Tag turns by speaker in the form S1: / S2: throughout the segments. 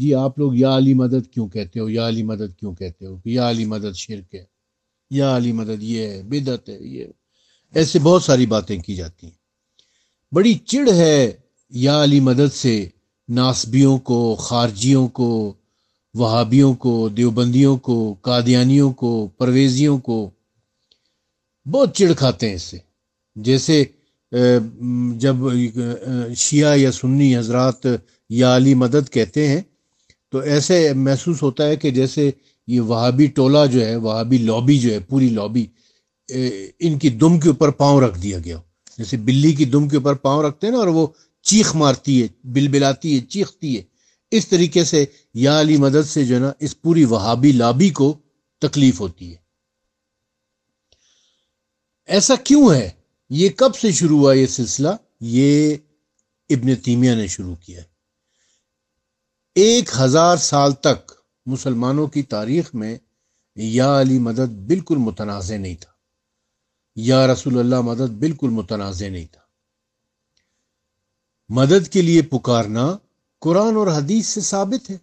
S1: جی آپ لوگ یا علی مدد کیوں کہتے ہو، یا علی مدد کیوں کہتے ہو، یا علی مدد شرک ہے، یا علی مدد یہ ہے، بدعت ہے، یہ ایسے بہت ساری باتیں کی جاتی ہیں۔ بڑی چڑ ہے یا علی مدد سے ناسبیوں کو، خارجیوں کو، وہابیوں کو، دیوبندیوں کو، قادیانیوں کو، پرویزیوں کو بہت چڑ کھاتے ہیں اس سے۔ جیسے جب شیعہ یا سنی حضرات یا علی مدد کہتے ہیں تو ایسے محسوس ہوتا ہے کہ جیسے یہ وہابی ٹولہ جو ہے، وہابی لابی جو ہے، پوری لابی ان کی دم کے اوپر پاؤں رکھ دیا گیا ہو۔ جیسے بلی کی دم کے اوپر پاؤں رکھتے ہیں نا، اور وہ چیخ مارتی ہے، بلبلاتی ہے، چیختی ہے، اس طریقے سے یا علی مدد سے جو ہے نا اس پوری وہابی لابی کو تکلیف ہوتی ہے۔ ایسا کیوں ہے؟ یہ کب سے شروع ہوا یہ سلسلہ؟ یہ ابن تیمیہ نے شروع کیا ہے۔ 1000 سال تک مسلمانوں کی تاریخ میں یا علی مدد بالکل متنازع نہیں تھا، یا رسول اللہ مدد بالکل متنازع نہیں تھا۔ مدد کے لیے پکارنا قرآن اور حدیث سے ثابت ہے،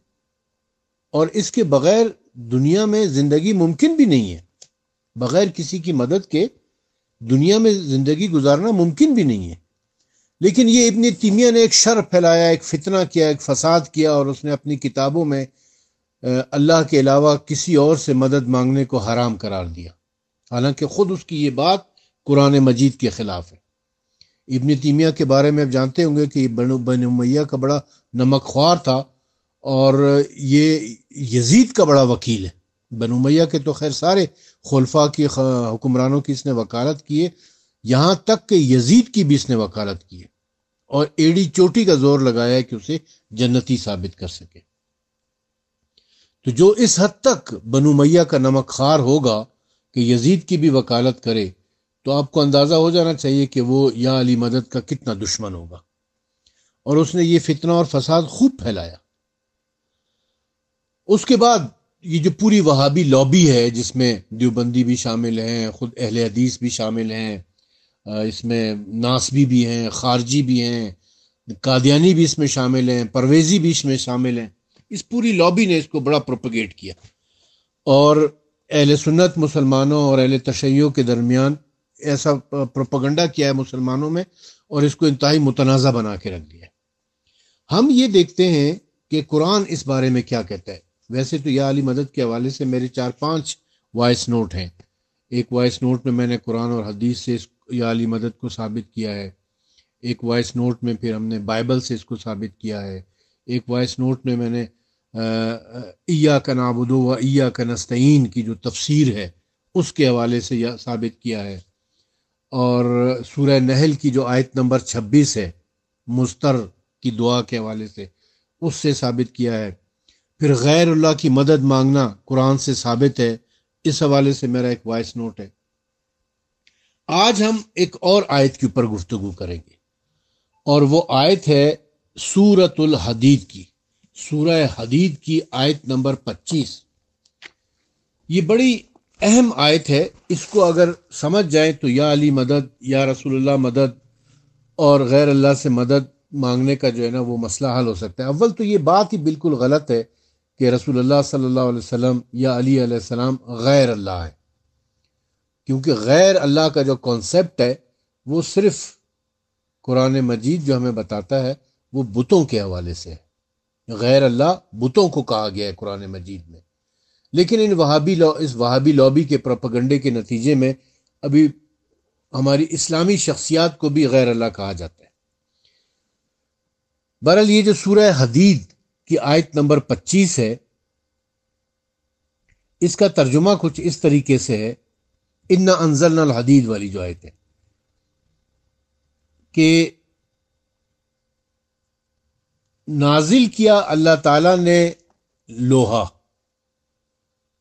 S1: اور اس کے بغیر دنیا میں زندگی ممکن بھی نہیں ہے۔ بغیر کسی کی مدد کے دنیا میں زندگی گزارنا ممکن بھی نہیں ہے۔ لیکن یہ ابن تیمیہ نے ایک شر پھیلایا، ایک فتنہ کیا، ایک فساد کیا، اور اس نے اپنی کتابوں میں اللہ کے علاوہ کسی اور سے مدد مانگنے کو حرام قرار دیا، حالانکہ خود اس کی یہ بات قرآن مجید کے خلاف ہے۔ ابن تیمیہ کے بارے میں آپ جانتے ہوں گے کہ یہ بنو امیہ کا بڑا نمک خوار تھا، اور یہ یزید کا بڑا وکیل ہے۔ بنو امیہ کے تو خیر سارے خلفاء کی حکمرانوں کی اس نے وکالت کی ہے، یہاں تک کہ یزید کی بھی اس نے وکالت کی ہے، اور ایڑی چوٹی کا زور لگایا ہے کہ اسے جنتی ثابت کر سکے۔ تو جو اس حد تک بنو امیہ کا نمک خوار ہوگا کہ یزید کی بھی وکالت کرے، تو آپ کو اندازہ ہو جانا چاہیے کہ وہ یا علی مدد کا کتنا دشمن ہوگا۔ اور اس نے یہ فتنہ اور فساد خوب پھیلایا۔ اس کے بعد یہ جو پوری وہابی لابی ہے، جس میں دیوبندی بھی شامل ہیں، خود اہل حدیث بھی شامل ہیں، اس میں ناسبی بھی ہیں، خارجی بھی ہیں، قادیانی بھی اس میں شامل ہیں، پرویزی بھی اس میں شامل ہیں، اس پوری لابی نے اس کو بڑا پروپیگیٹ کیا، اور اہل سنت مسلمانوں اور اہل تشیع کے درمیان ایسا پروپیگنڈا کیا ہے مسلمانوں میں، اور اس کو انتہائی متنازع بنا کے رکھ دیا ہے۔ ہم یہ دیکھتے ہیں کہ قرآن اس بارے میں کیا کہتا ہے۔ ویسے تو یا علی مدد کے حوالے سے میرے 4-5 وائس نوٹ ہیں۔ ایک وائس نوٹ میں نے قرآن اور حدیث سے یا علی مدد کو ثابت کیا ہے، ایک وائس نوٹ میں پھر ہم نے بائبل سے اس کو ثابت کیا ہے، ایک وائس نوٹ میں نے ایاک نعبد و ایاک نستعین کی جو تفسیر ہے اس کے حوالے سے یہ ثابت کیا ہے، اور سورہ نحل کی جو آیت نمبر 26 ہے مستر کی دعا کے حوالے سے اس سے ثابت کیا ہے۔ پھر غیر اللہ کی مدد مانگنا قرآن سے ثابت ہے، اس حوالے سے میرا ایک وائس نوٹ ہے۔ آج ہم ایک اور آیت کے اوپر گفتگو کریں گے، اور وہ آیت ہے سورۃ الحدید کی، سورہ حدید کی آیت نمبر 25۔ یہ بڑی اہم آیت ہے، اس کو اگر سمجھ جائیں تو یا علی مدد، یا رسول اللہ مدد، اور غیر اللہ سے مدد مانگنے کا جو ہے نا وہ مسئلہ حل ہو سکتا ہے۔ اول تو یہ بات ہی بالکل غلط ہے کہ رسول اللہ صلی اللہ علیہ وسلم یا علی علیہ السلام غیر اللہ ہے، کیونکہ غیر اللہ کا جو کانسیپٹ ہے وہ صرف قرآن مجید جو ہمیں بتاتا ہے وہ بتوں کے حوالے سے ہے۔ غیر اللہ بتوں کو کہا گیا ہے قرآن مجید میں، لیکن اس وہابی لابی کے پروپیگنڈے کے نتیجے میں ابھی ہماری اسلامی شخصیات کو بھی غیر اللہ کہا جاتا ہے۔ بہرحال یہ جو سورہ حدید کی آیت نمبر 25 ہے، اس کا ترجمہ کچھ اس طریقے سے ہے، انا انزلنا الحدید والی جو آیت ہے، کہ نازل کیا اللہ تعالیٰ نے لوہا،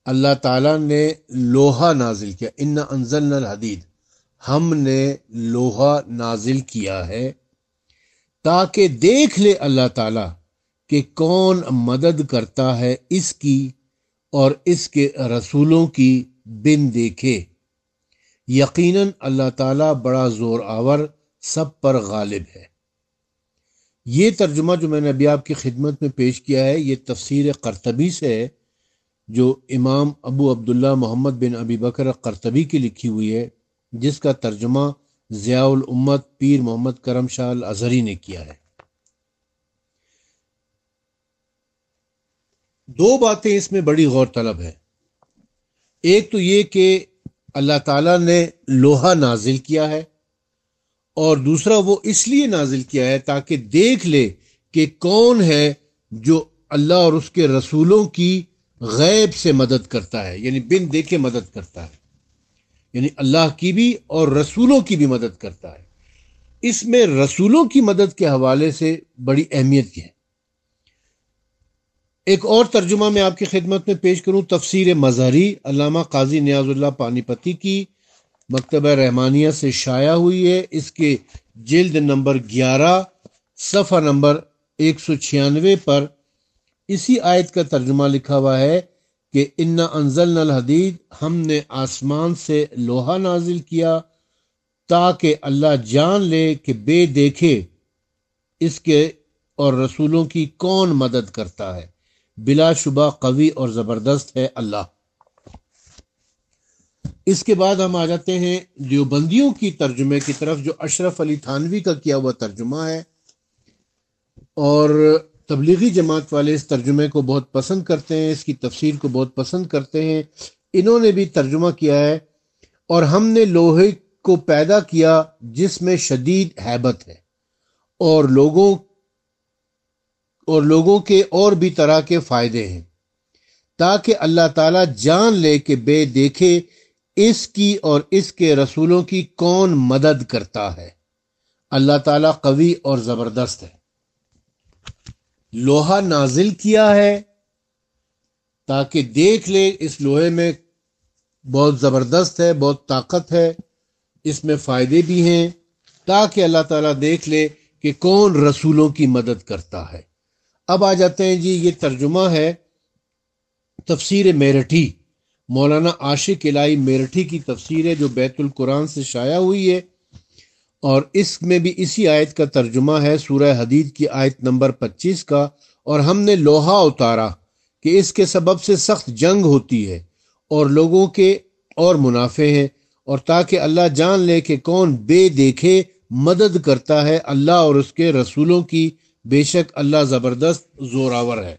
S1: اللہ تعالیٰ نے لوہا نازل کیا، انا انزلنا الحدید، ہم نے لوہا نازل کیا ہے تاکہ دیکھ لے اللہ تعالیٰ کہ کون مدد کرتا ہے اس کی اور اس کے رسولوں کی بن دیکھے، یقیناً اللہ تعالیٰ بڑا زور آور سب پر غالب ہے۔ یہ ترجمہ جو میں نے ابھی آپ کی خدمت میں پیش کیا ہے یہ تفسیر قرطبی سے ہے، جو امام ابو عبداللہ محمد بن ابی بکر قرطبی کی لکھی ہوئی ہے، جس کا ترجمہ ضیاء الامت پیر محمد کرم شاہ الازہری نے کیا ہے۔ دو باتیں اس میں بڑی غور طلب ہے۔ ایک تو یہ کہ اللہ تعالیٰ نے لوہا نازل کیا ہے، اور دوسرا وہ اس لیے نازل کیا ہے تاکہ دیکھ لے کہ کون ہے جو اللہ اور اس کے رسولوں کی غیب سے مدد کرتا ہے، یعنی بن دیکھے مدد کرتا ہے، یعنی اللہ کی بھی اور رسولوں کی بھی مدد کرتا ہے۔ اس میں رسولوں کی مدد کے حوالے سے بڑی اہمیت ہے۔ ایک اور ترجمہ میں آپ کی خدمت میں پیش کروں، تفسیر مظہری علامہ قاضی نیاز اللہ پانی پتی کی مکتبہ رحمانیہ سے شائع ہوئی ہے۔ اس کے جلد نمبر 11 صفحہ نمبر 196 پر اسی آیت کا ترجمہ لکھا ہوا ہے کہ انا انزلنا الحدید، ہم نے آسمان سے لوہا نازل کیا تاکہ اللہ جان لے کہ بے دیکھے اس کے اور رسولوں کی کون مدد کرتا ہے، بلا شبہ قوی اور زبردست ہے اللہ۔ اس کے بعد ہم آ جاتے ہیں دیوبندیوں کی ترجمے کی طرف، جو اشرف علی تھانوی کا کیا ہوا ترجمہ ہے، اور تبلیغی جماعت والے اس ترجمے کو بہت پسند کرتے ہیں، اس کی تفسیر کو بہت پسند کرتے ہیں۔ انہوں نے بھی ترجمہ کیا ہے، اور ہم نے لوہے کو پیدا کیا جس میں شدید ہیبت ہے، اور لوگوں کے اور بھی طرح کے فائدے ہیں، تاکہ اللہ تعالیٰ جان لے کہ بے دیکھے اس کی اور اس کے رسولوں کی کون مدد کرتا ہے، اللہ تعالیٰ قوی اور زبردست ہے۔ لوہا نازل کیا ہے تاکہ دیکھ لے اس لوہے میں بہت زبردست ہے، بہت طاقت ہے، اس میں فائدے بھی ہیں، تاکہ اللہ تعالیٰ دیکھ لے کہ کون رسولوں کی مدد کرتا ہے۔ اب آ جاتے ہیں جی، یہ ترجمہ ہے تفسیر میرٹھی، مولانا عاشق الہی میرٹھی کی تفسیر ہے، جو بیت القرآن سے شائع ہوئی ہے، اور اس میں بھی اسی آیت کا ترجمہ ہے سورہ حدید کی آیت نمبر 25 کا، اور ہم نے لوہا اتارا کہ اس کے سبب سے سخت جنگ ہوتی ہے اور لوگوں کے اور منافع ہیں، اور تاکہ اللہ جان لے کہ کون بے دیکھے مدد کرتا ہے اللہ اور اس کے رسولوں کی، بے شک اللہ زبردست زوراور ہے۔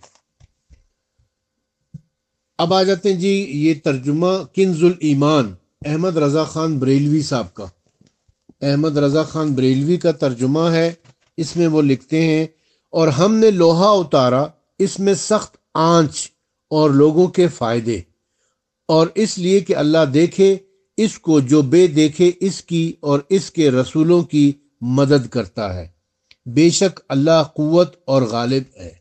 S1: اب آ جاتے ہیں جی، یہ ترجمہ کنز الایمان احمد رضا خان بریلوی صاحب کا، احمد رضا خان بریلوی کا ترجمہ ہے۔ اس میں وہ لکھتے ہیں، اور ہم نے لوہا اتارا اس میں سخت آنچ اور لوگوں کے فائدے، اور اس لیے کہ اللہ دیکھے اس کو جو بے دیکھے اس کی اور اس کے رسولوں کی مدد کرتا ہے، بے شک اللہ قوت اور غالب ہے۔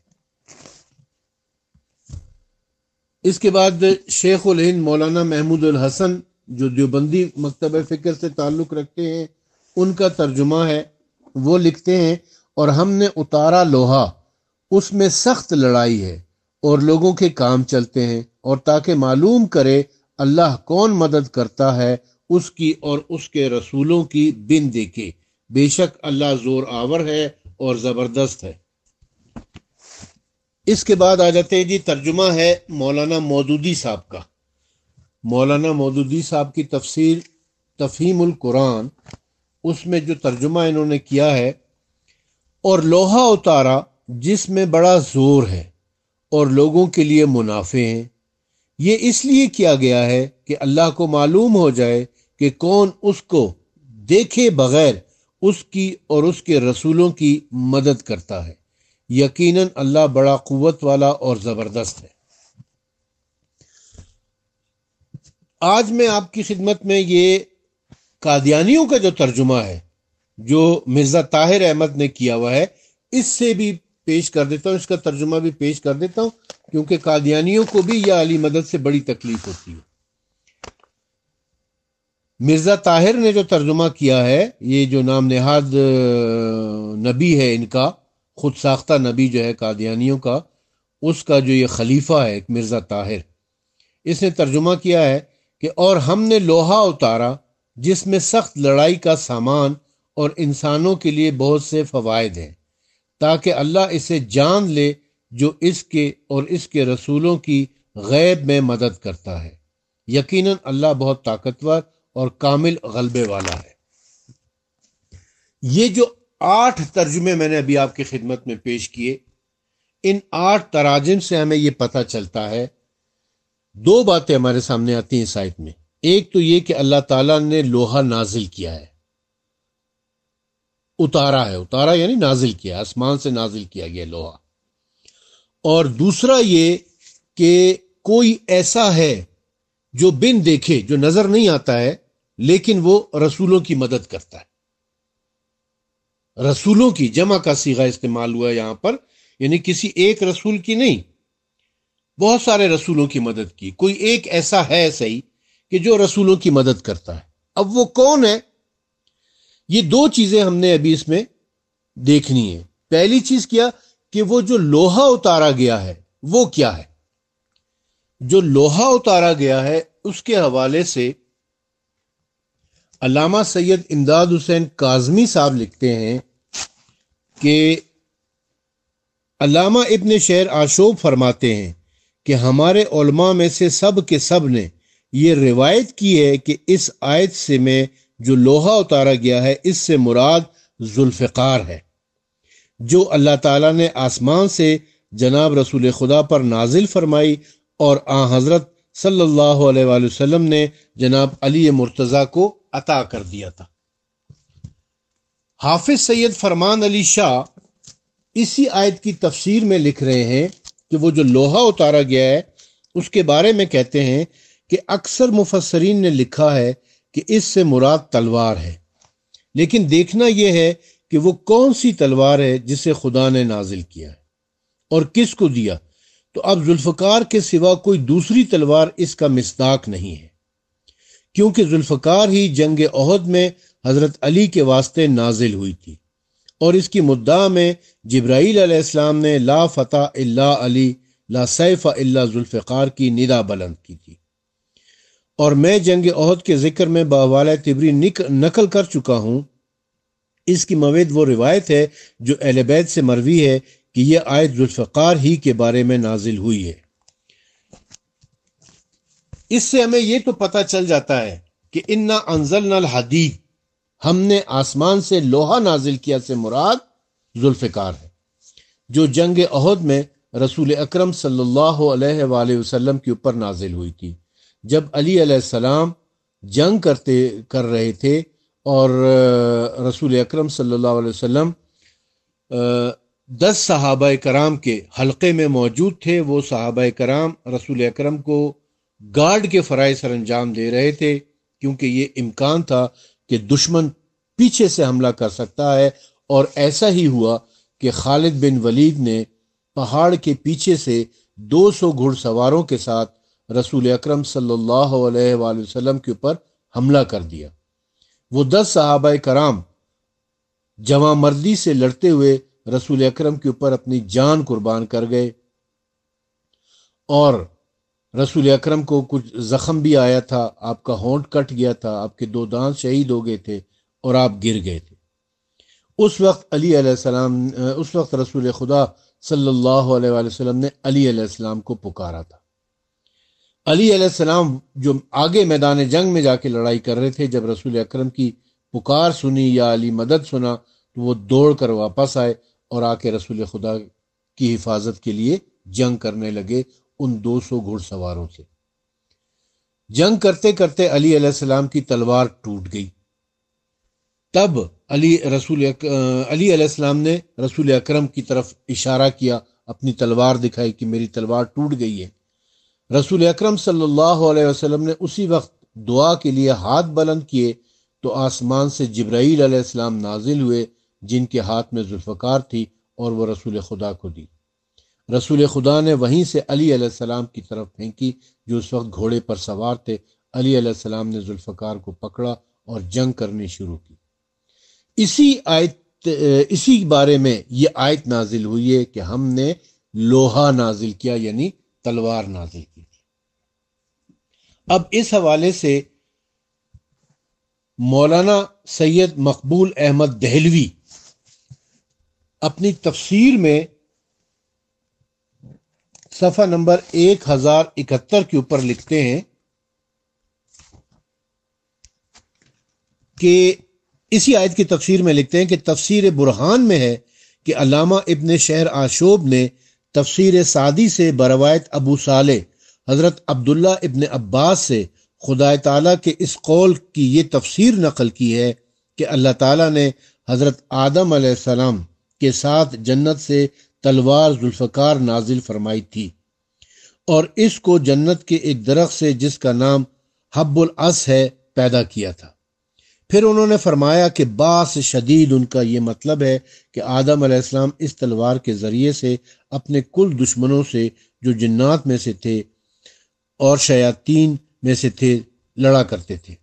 S1: اس کے بعد شیخ الہند مولانا محمود الحسن، جو دیوبندی مکتبہ فکر سے تعلق رکھتے ہیں، ان کا ترجمہ ہے۔ وہ لکھتے ہیں، اور ہم نے اتارا لوہا اس میں سخت لڑائی ہے اور لوگوں کے کام چلتے ہیں، اور تاکہ معلوم کرے اللہ کون مدد کرتا ہے اس کی اور اس کے رسولوں کی بن دیکھے، بے شک اللہ زور آور ہے اور زبردست ہے۔ اس کے بعد آ جاتے ہیں جی، ترجمہ ہے مولانا مودودی صاحب کا، مولانا مودودی صاحب کی تفسیر تفہیم القرآن، اس میں جو ترجمہ انہوں نے کیا ہے، اور لوہا اتارا جس میں بڑا زور ہے اور لوگوں کے لیے منافع ہیں، یہ اس لیے کیا گیا ہے کہ اللہ کو معلوم ہو جائے کہ کون اس کو دیکھے بغیر اس کی اور اس کے رسولوں کی مدد کرتا ہے، یقیناً اللہ بڑا قوت والا اور زبردست ہے۔ آج میں آپ کی خدمت میں یہ قادیانیوں کا جو ترجمہ ہے، جو مرزا طاہر احمد نے کیا ہوا ہے، اس سے بھی پیش کر دیتا ہوں، اس کا ترجمہ بھی پیش کر دیتا ہوں، کیونکہ قادیانیوں کو بھی یا علی مدد سے بڑی تکلیف ہوتی ہے۔ مرزا طاہر نے جو ترجمہ کیا ہے، یہ جو نام نہاد نبی ہے ان کا، خود ساختہ نبی جو ہے قادیانیوں کا، اس کا جو یہ خلیفہ ہے ایک مرزا طاہر، اس نے ترجمہ کیا ہے کہ اور ہم نے لوہا اتارا جس میں سخت لڑائی کا سامان اور انسانوں کے لیے بہت سے فوائد ہیں، تاکہ اللہ اسے جان لے جو اس کے اور اس کے رسولوں کی غیب میں مدد کرتا ہے۔ یقیناً اللہ بہت طاقتور اور کامل غلبے والا ہے۔ یہ جو 8 ترجمے میں نے ابھی آپ کی خدمت میں پیش کیے، ان 8 تراجم سے ہمیں یہ پتہ چلتا ہے، 2 باتیں ہمارے سامنے آتی ہیں اس آیت میں۔ ایک تو یہ کہ اللہ تعالیٰ نے لوہا نازل کیا ہے، اتارا یعنی نازل کیا، آسمان سے نازل کیا گیا لوہا۔ اور دوسرا یہ کہ کوئی ایسا ہے جو بن دیکھے، جو نظر نہیں آتا ہے، لیکن وہ رسولوں کی مدد کرتا ہے۔ رسولوں کی جمع کا صیغہ استعمال ہوا ہے یہاں پر، یعنی کسی ایک رسول کی نہیں، بہت سارے رسولوں کی مدد کی۔ کوئی ایک ایسا ہے صحیح کہ جو رسولوں کی مدد کرتا ہے۔ اب وہ کون ہے؟ یہ 2 چیزیں ہم نے ابھی اس میں دیکھنی ہے۔ پہلی چیز کیا کہ وہ جو لوہا اتارا گیا ہے وہ کیا ہے؟ جو لوہا اتارا گیا ہے اس کے حوالے سے علامہ سید امداد حسین کاظمی صاحب لکھتے ہیں کہ علامہ ابن شہر آشوب فرماتے ہیں کہ ہمارے علماء میں سے سب کے سب نے یہ روایت کی ہے کہ اس آیت سے میں جو لوہا اتارا گیا ہے اس سے مراد ذوالفقار ہے، جو اللہ تعالیٰ نے آسمان سے جناب رسول خدا پر نازل فرمائی اور حضرت صلی اللہ علیہ وآلہ وسلم نے جناب علی مرتضیٰ کو عطا کر دیا تھا۔ حافظ سید فرمان علی شاہ اسی آیت کی تفسیر میں لکھ رہے ہیں کہ وہ جو لوہا اتارا گیا ہے اس کے بارے میں کہتے ہیں کہ اکثر مفسرین نے لکھا ہے کہ اس سے مراد تلوار ہے، لیکن دیکھنا یہ ہے کہ وہ کون سی تلوار ہے جسے خدا نے نازل کیا ہے اور کس کو دیا۔ تو اب ذوالفقار کے سوا کوئی دوسری تلوار اس کا مصداق نہیں ہے، کیونکہ ذوالفقار ہی جنگ احد میں حضرت علی کے واسطے نازل ہوئی تھی، اور اس کی مدعا میں جبرائیل علیہ السلام نے لا فتح الا علی لا سیف الا ذوالفقار کی ندا بلند کی تھی۔ اور میں جنگ احد کے ذکر میں بحوالہ طبری نقل کر چکا ہوں۔ اس کی موید وہ روایت ہے جو اہل بیت سے مروی ہے کہ یہ آیت ذوالفقار ہی کے بارے میں نازل ہوئی ہے۔ اس سے ہمیں یہ تو پتہ چل جاتا ہے کہ انا انزلنا الحدید، ہم نے آسمان سے لوہا نازل کیا سے مراد ذوالفقار ہے، جو جنگ احد میں رسول اکرم صلی اللہ علیہ وآلہ وسلم کے اوپر نازل ہوئی تھی، جب علی علیہ السلام جنگ کر رہے تھے اور رسول اکرم صلی اللہ علیہ وسلم 10 صحابہ کرام کے حلقے میں موجود تھے۔ وہ صحابہ کرام رسول اکرم کو گارڈ کے فرائض سر انجام دے رہے تھے، کیونکہ یہ امکان تھا کہ دشمن پیچھے سے حملہ کر سکتا ہے، اور ایسا ہی ہوا کہ خالد بن ولید نے پہاڑ کے پیچھے سے 200 گھڑ سواروں کے ساتھ رسول اکرم صلی اللہ علیہ وآلہ وسلم کے اوپر حملہ کر دیا۔ وہ 10 صحابہ کرام جواں مردی سے لڑتے ہوئے رسول اکرم کے اوپر اپنی جان قربان کر گئے، اور رسول اکرم کو کچھ زخم بھی آیا تھا، آپ کا ہونٹ کٹ گیا تھا، آپ کے 2 دانت شہید ہو گئے تھے اور آپ گر گئے تھے۔ اس وقت رسول خدا صلی اللہ علیہ وآلہ وسلم نے علی علیہ السلام کو پکارا تھا۔ علی علیہ السلام جو آگے میدان جنگ میں جا کے لڑائی کر رہے تھے، جب رسول اکرم کی پکار سنی یا علی مدد سنا تو وہ دوڑ کر واپس آئے اور آ کے رسول خدا کی حفاظت کے لیے جنگ کرنے لگے ان 200 گھڑ سواروں سے۔ جنگ کرتے کرتے علی علیہ السلام کی تلوار ٹوٹ گئی۔ تب علی علیہ السلام نے رسول اکرم کی طرف اشارہ کیا، اپنی تلوار دکھائی کہ میری تلوار ٹوٹ گئی ہے۔ رسول اکرم صلی اللہ علیہ وسلم نے اسی وقت دعا کے لیے ہاتھ بلند کیے تو آسمان سے جبرائیل علیہ السلام نازل ہوئے، جن کے ہاتھ میں ذوالفقار تھی، اور وہ رسول خدا کو دی۔ رسول خدا نے وہیں سے علی علیہ السلام کی طرف پھینکی، جو اس وقت گھوڑے پر سوار تھے۔ علی علیہ السلام نے ذوالفقار کو پکڑا اور جنگ کرنی شروع کی۔ اسی بارے میں یہ آیت نازل ہوئی ہے کہ ہم نے لوہا نازل کیا، یعنی تلوار نازل کی تھی۔ اب اس حوالے سے مولانا سید مقبول احمد دہلوی اپنی تفسیر میں صفحہ نمبر 1071 کے اوپر لکھتے ہیں کہ اسی آیت کی تفسیر میں لکھتے ہیں کہ تفسیر برہان میں ہے کہ علامہ ابن شہر آشوب نے تفسیر سعدی سے بروایت ابو صالح حضرت عبداللہ ابن عباس سے خدا تعالیٰ کے اس قول کی یہ تفسیر نقل کی ہے کہ اللہ تعالیٰ نے حضرت آدم علیہ السلام کے ساتھ جنت سے تلوار ذوالفقار نازل فرمائی تھی اور اس کو جنت کے ایک درخت سے جس کا نام حب العص ہے پیدا کیا تھا۔ پھر انہوں نے فرمایا کہ باس شدید ان کا یہ مطلب ہے کہ آدم علیہ السلام اس تلوار کے ذریعے سے اپنے کل دشمنوں سے جو جنات میں سے تھے اور شیاطین میں سے تھے لڑا کرتے تھے،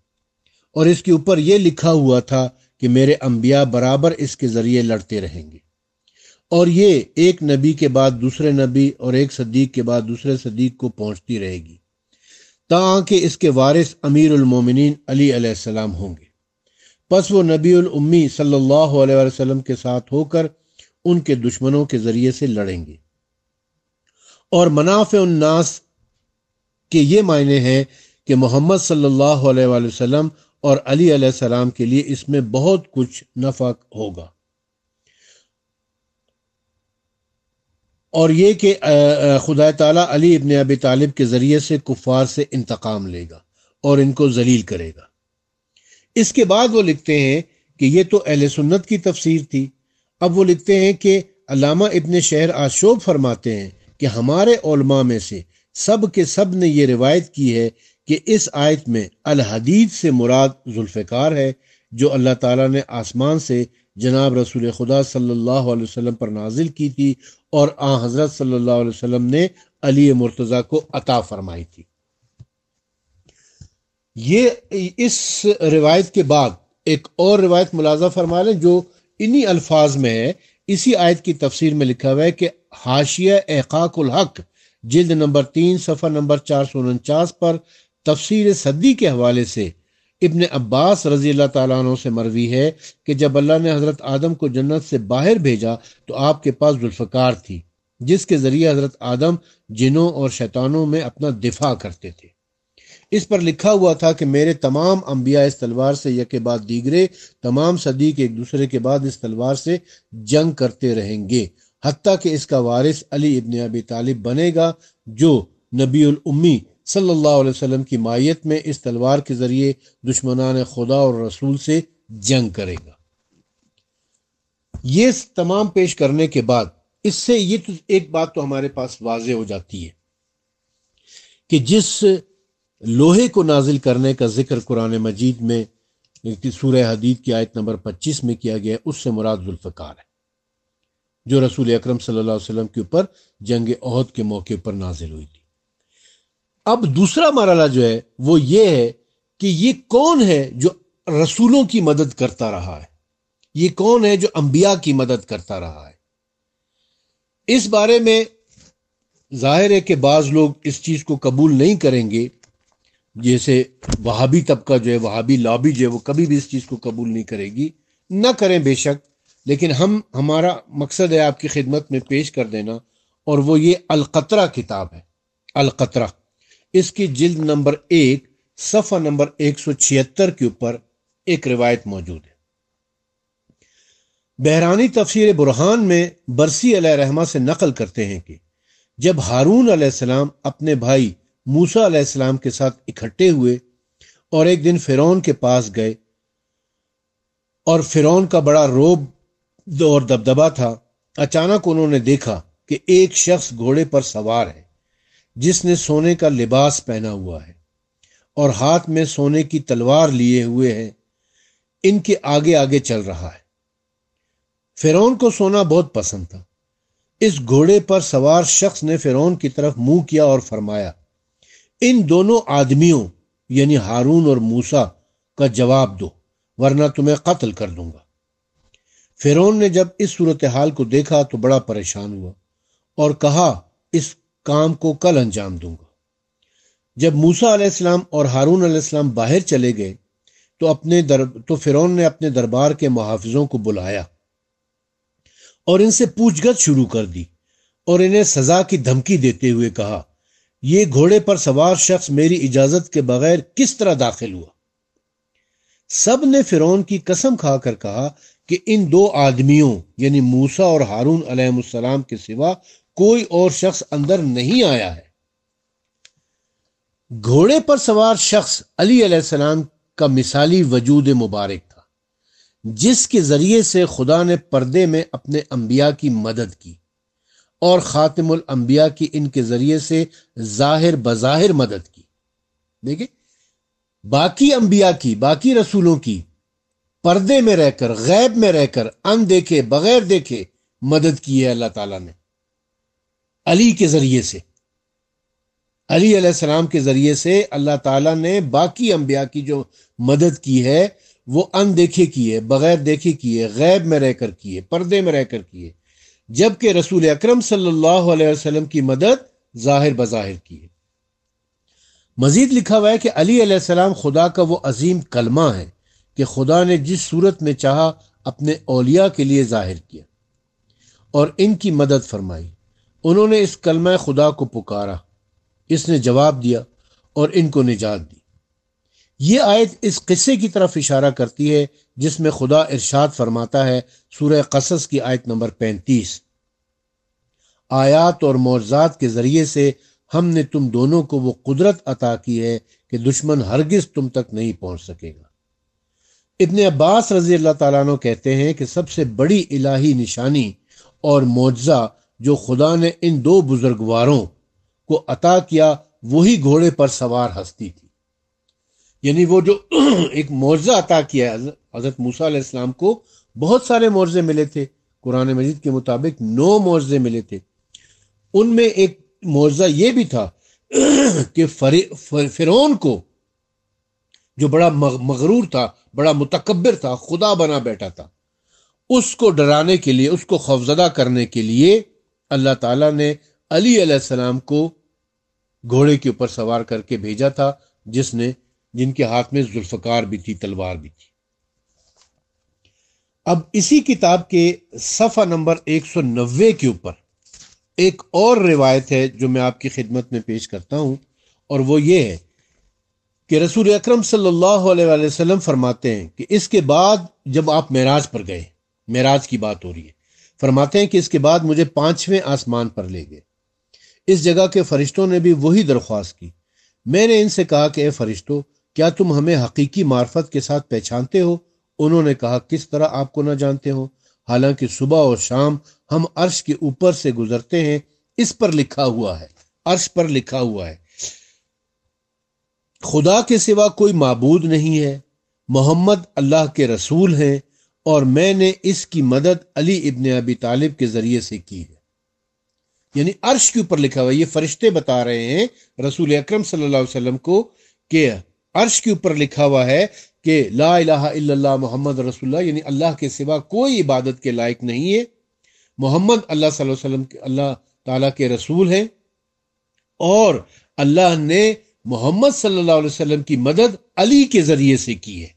S1: اور اس کے اوپر یہ لکھا ہوا تھا کہ میرے انبیاء برابر اس کے ذریعے لڑتے رہیں گے، اور یہ ایک نبی کے بعد دوسرے نبی اور ایک صدیق کے بعد دوسرے صدیق کو پہنچتی رہے گی تاکہ اس کے وارث امیر المومنین علی علیہ السلام ہوں گے۔ پس وہ نبی الامی صلی اللہ علیہ وسلم کے ساتھ ہو کر ان کے دشمنوں کے ذریعے سے لڑیں گے، اور منافع الناس کے یہ معنی ہیں کہ محمد صلی اللہ علیہ وآلہ وسلم اور علی علیہ السلام کے لیے اس میں بہت کچھ نفع ہوگا، اور یہ کہ خدا تعالیٰ علی ابن ابی طالب کے ذریعے سے کفار سے انتقام لے گا اور ان کو ذلیل کرے گا۔ اس کے بعد وہ لکھتے ہیں کہ یہ تو اہل سنت کی تفسیر تھی۔ اب وہ لکھتے ہیں کہ علامہ ابن شہر آشوب فرماتے ہیں کہ ہمارے علماء میں سے سب کے سب نے یہ روایت کی ہے کہ اس آیت میں الحدید سے مراد ذوالفقار ہے جو اللہ تعالیٰ نے آسمان سے جناب رسول خدا صلی اللہ علیہ وسلم پر نازل کی تھی اور حضرت صلی اللہ علیہ وسلم نے علی مرتضیٰ کو عطا فرمائی تھی۔ یہ اس روایت کے بعد ایک اور روایت ملاحظہ فرما لیں جو انہی الفاظ میں ہے۔ اسی آیت کی تفسیر میں لکھا ہوا ہے کہ حاشیہ احقاق الحق جلد نمبر 3 صفحہ نمبر 449 پر تفسیر صدی کے حوالے سے ابن عباس رضی اللہ تعالیٰ عنہ سے مروی ہے کہ جب اللہ نے حضرت آدم کو جنت سے باہر بھیجا تو آپ کے پاس ذوالفقار تھی جس کے ذریعے حضرت آدم جنوں اور شیطانوں میں اپنا دفاع کرتے تھے۔ اس پر لکھا ہوا تھا کہ میرے تمام انبیاء اس تلوار سے یکے بعد دیگرے تمام صدیق ایک دوسرے کے بعد اس تلوار سے جنگ کرتے رہیں گے حتیٰ کہ اس کا وارث علی ابن ابی طالب بنے گا جو نبی الامی صلی اللہ علیہ وسلم کی مائیت میں اس تلوار کے ذریعے دشمنان خدا اور رسول سے جنگ کرے گا۔ یہ تمام پیش کرنے کے بعد اس سے یہ تو ایک بات تو ہمارے پاس واضح ہو جاتی ہے کہ جس لوہے کو نازل کرنے کا ذکر قرآن مجید میں سورہ حدید کی آیت نمبر 25 میں کیا گیا ہے اس سے مراد ذوالفقار ہے جو رسول اکرم صلی اللہ علیہ وسلم کے اوپر جنگ احد کے موقع پر نازل ہوئی تھی۔ اب دوسرا مرحلہ جو ہے وہ یہ ہے کہ یہ کون ہے جو رسولوں کی مدد کرتا رہا ہے، یہ کون ہے جو انبیاء کی مدد کرتا رہا ہے۔ اس بارے میں ظاہر ہے کہ بعض لوگ اس چیز کو قبول نہیں کریں گے، جیسے وہابی طبقہ جو ہے، وہابی لابی جو ہے وہ کبھی بھی اس چیز کو قبول نہیں کرے گی، نہ کریں بے شک، لیکن ہمارا مقصد ہے آپ کی خدمت میں پیش کر دینا، اور وہ یہ القطرہ کتاب ہے۔ القطرہ اس کی جلد نمبر 1 صفحہ نمبر 176 کے اوپر ایک روایت موجود ہے۔ بحرانی تفسیر برہان میں برسی علیہ رحمہ سے نقل کرتے ہیں کہ جب ہارون علیہ السلام اپنے بھائی موسیٰ علیہ السلام کے ساتھ اکٹھے ہوئے اور ایک دن فرعون کے پاس گئے، اور فرعون کا بڑا رعب اور دبدبا تھا، اچانک انہوں نے دیکھا کہ ایک شخص گھوڑے پر سوار ہے جس نے سونے کا لباس پہنا ہوا ہے اور ہاتھ میں سونے کی تلوار لیے ہوئے ہے، ان کے آگے آگے چل رہا ہے۔ فرعون کو سونا بہت پسند تھا۔ اس گھوڑے پر سوار شخص نے فرعون کی طرف منہ کیا اور فرمایا، ان دونوں آدمیوں یعنی ہارون اور موسیٰ کا جواب دو ورنہ تمہیں قتل کر دوں گا۔ فرعون نے جب اس صورتحال کو دیکھا تو بڑا پریشان ہوا اور کہا اس کام کو کل انجام دوں گا۔ جب موسیٰ علیہ السلام اور ہارون علیہ السلام باہر چلے گئے تو فرعون نے اپنے دربار کے محافظوں کو بلایا اور ان سے پوچھ گچھ شروع کر دی اور انہیں سزا کی دھمکی دیتے ہوئے کہا، یہ گھوڑے پر سوار شخص میری اجازت کے بغیر کس طرح داخل ہوا؟ سب نے فرعون کی قسم کھا کر کہا کہ ان دو آدمیوں یعنی موسیٰ اور ہارون علیہ السلام کے سوا کوئی اور شخص اندر نہیں آیا ہے۔ گھوڑے پر سوار شخص علی علیہ السلام کا مثالی وجود مبارک تھا، جس کے ذریعے سے خدا نے پردے میں اپنے انبیاء کی مدد کی اور خاتم الانبیاء کی ان کے ذریعے سے ظاہر بظاہر مدد کی۔ دیکھیں، باقی انبیاء کی، باقی رسولوں کی پردے میں رہ کر، غیب میں رہ کر، ان دیکھے بغیر دیکھے مدد کی ہے اللہ تعالیٰ نے علی کے ذریعے سے۔ علی علیہ السلام کے ذریعے سے اللہ تعالیٰ نے باقی انبیاء کی جو مدد کی ہے وہ ان دیکھے کی ہے، بغیر دیکھے کی ہے، غیب میں رہ کر کی ہے، پردے میں رہ کر کی ہے، جبکہ رسول اکرم صلی اللہ علیہ وسلم کی مدد ظاہر بظاہر کی ہے۔ مزید لکھا ہوا ہے کہ علی علیہ السلام خدا کا وہ عظیم کلمہ ہے کہ خدا نے جس صورت میں چاہا اپنے اولیاء کے لیے ظاہر کیا اور ان کی مدد فرمائی۔ انہوں نے اس کلمہ خدا کو پکارا، اس نے جواب دیا اور ان کو نجات دی۔ یہ آیت اس قصے کی طرف اشارہ کرتی ہے جس میں خدا ارشاد فرماتا ہے سورہ قصص کی آیت نمبر 35، آیات اور معجزات کے ذریعے سے ہم نے تم دونوں کو وہ قدرت عطا کی ہے کہ دشمن ہرگز تم تک نہیں پہنچ سکے گا۔ ابن عباس رضی اللہ تعالیٰ عنہ کہتے ہیں کہ سب سے بڑی الہی نشانی اور معجزہ جو خدا نے ان دو بزرگواروں کو عطا کیا وہی گھوڑے پر سوار ہستی تھی۔ یعنی وہ جو ایک معجزہ عطا کیا ہے حضرت موسیٰ علیہ السلام کو، بہت سارے معجزے ملے تھے، قرآن مجید کے مطابق 9 معجزے ملے تھے۔ ان میں ایک معجزہ یہ بھی تھا کہ فرعون کو، جو بڑا مغرور تھا، بڑا متکبر تھا، خدا بنا بیٹھا تھا، اس کو ڈرانے کے لیے، اس کو خوفزدہ کرنے کے لیے اللہ تعالیٰ نے علی علیہ السلام کو گھوڑے کے اوپر سوار کر کے بھیجا تھا، جن کے ہاتھ میں ذوالفقار بھی تھی، تلوار بھی تھی۔ اب اسی کتاب کے صفحہ نمبر 190 کے اوپر ایک اور روایت ہے جو میں آپ کی خدمت میں پیش کرتا ہوں، اور وہ یہ ہے کہ رسول اکرم صلی اللہ علیہ وآلہ وسلم فرماتے ہیں کہ اس کے بعد جب آپ معراج پر گئے، معراج کی بات ہو رہی ہے، فرماتے ہیں کہ اس کے بعد مجھے 5ویں آسمان پر لے گئے۔ اس جگہ کے فرشتوں نے بھی وہی درخواست کی۔ میں نے ان سے کہا کہ اے فرشتوں، کیا تم ہمیں حقیقی معرفت کے ساتھ پہچانتے ہو؟ انہوں نے کہا، کس طرح آپ کو نہ جانتے ہو؟ حالانکہ صبح اور شام ہم عرش کے اوپر سے گزرتے ہیں، اس پر لکھا ہوا ہے، عرش پر لکھا ہوا ہے، خدا کے سوا کوئی معبود نہیں ہے، محمد اللہ کے رسول ہیں، اور میں نے اس کی مدد علی ابن ابی طالب کے ذریعے سے کی ہے۔ یعنی عرش کے اوپر لکھا ہوا ہے، یہ فرشتے بتا رہے ہیں رسول اکرم صلی اللہ علیہ وسلم کو کہ عرش کے اوپر لکھا ہوا ہے کہ لا الہ الا اللہ محمد رسول اللہ، یعنی اللہ کے سوا کوئی عبادت کے لائق نہیں ہے، محمد اللہ صلی اللہ علیہ وسلم اللہ تعالیٰ کے رسول ہیں، اور اللہ نے محمد صلی اللہ علیہ وسلم کی مدد علی کے ذریعے سے کی ہے۔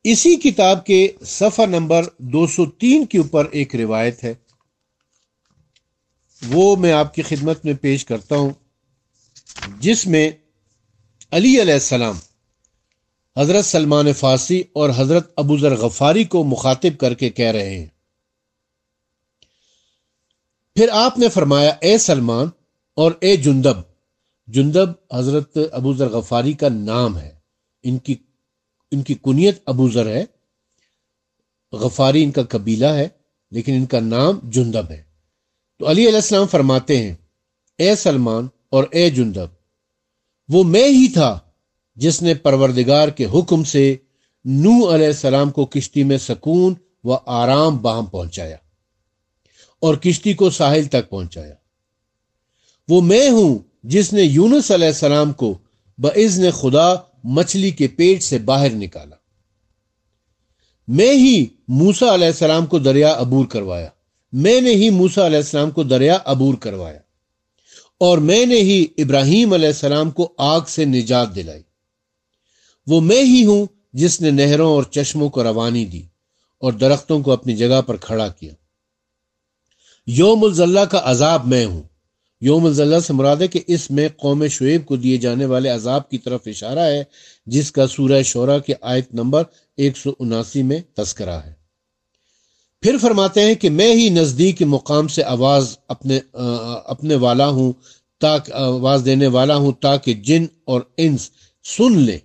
S1: اسی کتاب کے صفحہ نمبر 203 کے اوپر ایک روایت ہے، وہ میں آپ کی خدمت میں پیش کرتا ہوں، جس میں علی علیہ السلام حضرت سلمان فارسی اور حضرت ابو ذر غفاری کو مخاطب کر کے کہہ رہے ہیں، پھر آپ نے فرمایا، اے سلمان اور اے جندب۔ جندب حضرت ابو ذر غفاری کا نام ہے، ان کی کنیت ابو ذر ہے، غفاری ان کا قبیلہ ہے، لیکن ان کا نام جندب ہے۔ تو علی علیہ السلام فرماتے ہیں، اے سلمان اور اے جندب، وہ میں ہی تھا جس نے پروردگار کے حکم سے نوح علیہ السلام کو کشتی میں سکون و آرام بہم پہنچایا اور کشتی کو ساحل تک پہنچایا۔ وہ میں ہوں جس نے یونس علیہ السلام کو باذن خدا مچھلی کے پیٹ سے باہر نکالا۔ میں ہی موسیٰ علیہ السلام کو دریا عبور کروایا، میں نے ہی موسیٰ علیہ السلام کو دریا عبور کروایا، اور میں نے ہی ابراہیم علیہ السلام کو آگ سے نجات دلائی۔ وہ میں ہی ہوں جس نے نہروں اور چشموں کو روانی دی، اور درختوں کو اپنی جگہ پر کھڑا کیا۔ یوم الزلہ کا عذاب میں ہوں۔ یوم الزلہ سے مراد ہے کہ اس میں قوم شعیب کو دیے جانے والے عذاب کی طرف اشارہ ہے، جس کا سورہ شعراء کی آیت نمبر 179 میں تذکرہ ہے۔ پھر فرماتے ہیں کہ میں ہی نزدیک مقام سے آواز اپنے والا ہوں، آواز دینے والا ہوں تاکہ جن اور انس سن لے۔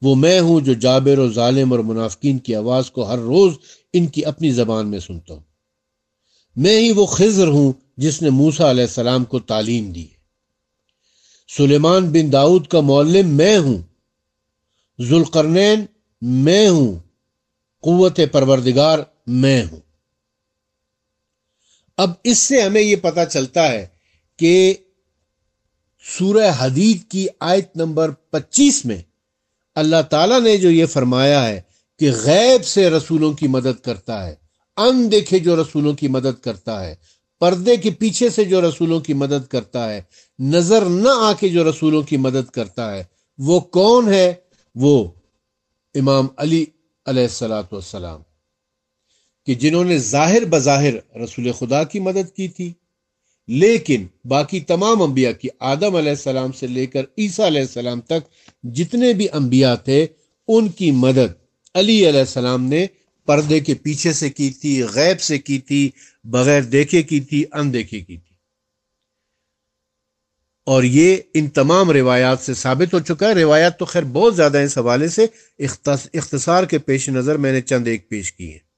S1: وہ میں ہوں جو جابر و ظالم اور منافقین کی آواز کو ہر روز ان کی اپنی زبان میں سنتا ہوں۔ میں ہی وہ خضر ہوں جس نے موسیٰ علیہ السلام کو تعلیم دی۔ سلیمان بن داؤد کا معلم میں ہوں۔ ذوالقرنین میں ہوں۔ قوت پروردگار میں ہوں۔ اب اس سے ہمیں یہ پتہ چلتا ہے کہ سورہ حدید کی آیت نمبر 25 میں اللہ تعالیٰ نے جو یہ فرمایا ہے کہ غیب سے رسولوں کی مدد کرتا ہے، ان دیکھے جو رسولوں کی مدد کرتا ہے، پردے کے پیچھے سے جو رسولوں کی مدد کرتا ہے، نظر نہ آ کے جو رسولوں کی مدد کرتا ہے، وہ کون ہے؟ وہ امام علی علیہ الصلوۃ والسلام، کہ جنہوں نے ظاہر بظاہر رسول خدا کی مدد کی تھی، لیکن باقی تمام انبیاء کی، آدم علیہ السلام سے لے کر عیسیٰ علیہ السلام تک جتنے بھی انبیاء تھے، ان کی مدد علی علیہ السلام نے پردے کے پیچھے سے کی تھی، غیب سے کی تھی، بغیر دیکھے کی تھی، اندیکھے کی تھی۔ اور یہ ان تمام روایات سے ثابت ہو چکا ہے۔ روایات تو خیر بہت زیادہ ہیں اس حوالے سے، اختصار کے پیش نظر میں نے چند ایک پیش کی ہیں۔